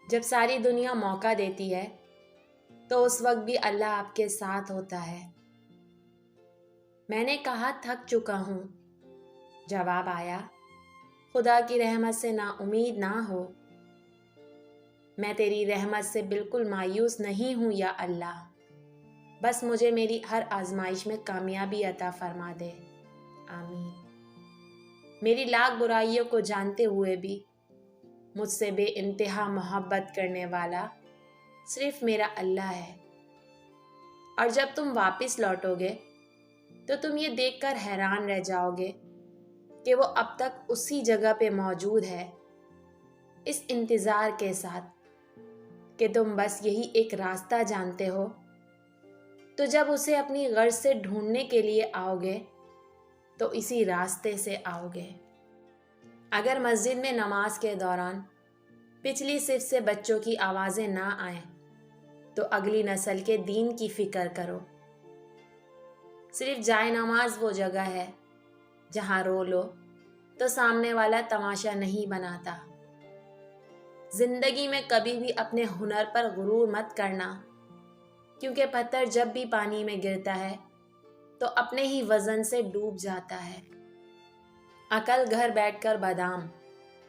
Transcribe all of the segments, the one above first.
جب ساری دنیا موقع دیتی ہے تو اس وقت بھی اللہ آپ کے ساتھ ہوتا ہے۔ میں نے کہا تھک چکا ہوں، جواب آیا خدا کی رحمت سے نا امید نہ ہو، میں تیری رحمت سے بالکل مایوس نہیں ہوں یا اللہ، بس مجھے میری ہر آزمائش میں کامیابی عطا فرما دے، آمین۔ میری لاکھ برائیوں کو جانتے ہوئے بھی مجھ سے بے انتہا محبت کرنے والا صرف میرا اللہ ہے، اور جب تم واپس لوٹو گے تو تم یہ دیکھ کر حیران رہ جاؤ گے کہ وہ اب تک اسی جگہ پہ موجود ہے، اس انتظار کے ساتھ کہ تم بس یہی ایک راستہ جانتے ہو، تو جب اسے اپنی غرض سے ڈھونڈنے کے لیے آؤ گے تو اسی راستے سے آؤ گے۔ اگر مسجد میں نماز کے دوران پچھلی صف سے بچوں کی آوازیں نہ آئیں تو اگلی نسل کے دین کی فکر کرو۔ صرف جائے نماز وہ جگہ ہے جہاں رو لو تو سامنے والا تماشا نہیں بناتا۔ زندگی میں کبھی بھی اپنے ہنر پر غرور مت کرنا، کیونکہ پتھر جب بھی پانی میں گرتا ہے تو اپنے ہی وزن سے ڈوب جاتا ہے۔ عقل گھر بیٹھ کر بادام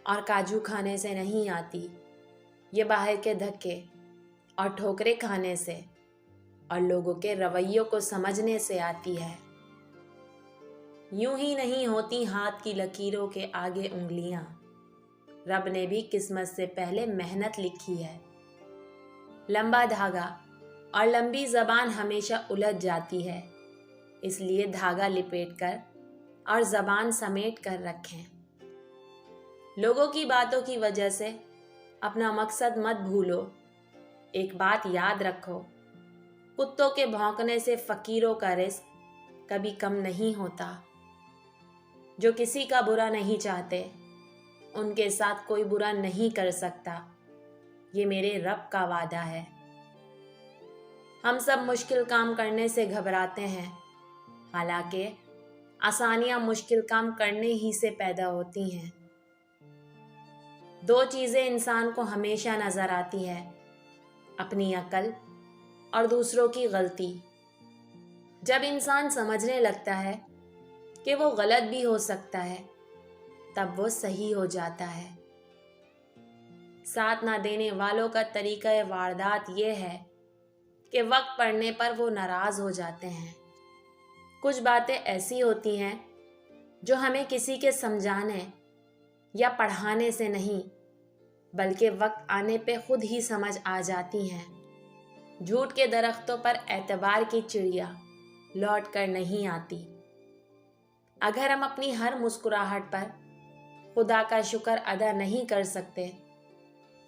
اور کاجو کھانے سے نہیں آتی، یہ باہر کے دھکے اور ٹھوکریں کھانے سے اور لوگوں کے رویوں کو سمجھنے سے آتی ہے۔ یوں ہی نہیں ہوتی ہاتھ کی لکیروں کے آگے انگلیاں، رب نے بھی قسمت سے پہلے محنت لکھی ہے۔ لمبا دھاگا اور لمبی زبان ہمیشہ الجھ جاتی ہے، اس لیے دھاگا لپیٹ کر اور زبان سمیٹ کر رکھیں۔ لوگوں کی باتوں کی وجہ سے اپنا مقصد مت بھولو۔ ایک بات یاد رکھو، کتوں کے بھونکنے سے فقیروں کا رزق کبھی کم نہیں ہوتا۔ جو کسی کا برا نہیں چاہتے ان کے ساتھ کوئی برا نہیں کر سکتا، یہ میرے رب کا وعدہ ہے۔ ہم سب مشکل کام کرنے سے گھبراتے ہیں، حالانکہ آسانیاں مشکل کام کرنے ہی سے پیدا ہوتی ہیں۔ دو چیزیں انسان کو ہمیشہ نظر آتی ہیں، اپنی عقل اور دوسروں کی غلطی۔ جب انسان سمجھنے لگتا ہے کہ وہ غلط بھی ہو سکتا ہے تب وہ صحیح ہو جاتا ہے۔ ساتھ نہ دینے والوں کا طریقہ واردات یہ ہے کہ وقت پڑنے پر وہ ناراض ہو جاتے ہیں۔ کچھ باتیں ایسی ہوتی ہیں جو ہمیں کسی کے سمجھانے یا پڑھانے سے نہیں بلکہ وقت آنے پہ خود ہی سمجھ آ جاتی ہیں۔ جھوٹ کے درختوں پر اعتبار کی چڑیا لوٹ کر نہیں آتی۔ اگر ہم اپنی ہر مسکراہٹ پر خدا کا شکر ادا نہیں کر سکتے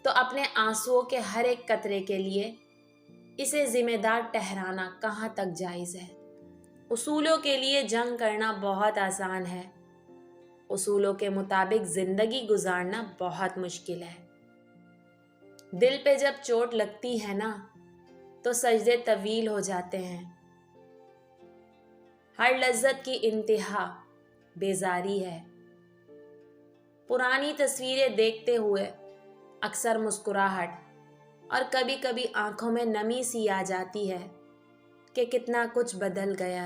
تو اپنے آنسوؤں کے ہر ایک قطرے کے لیے اسے ذمہ دار ٹھہرانا کہاں تک جائز ہے؟ اصولوں کے لیے جنگ کرنا بہت آسان ہے، اصولوں کے مطابق زندگی گزارنا بہت مشکل ہے۔ دل پہ جب چوٹ لگتی ہے نا تو سجدے طویل ہو جاتے ہیں۔ ہر لذت کی انتہا بیزاری ہے۔ پرانی تصویریں دیکھتے ہوئے اکثر مسکراہٹ اور کبھی کبھی آنکھوں میں نمی سی آ جاتی ہے کہ کتنا کچھ بدل گیا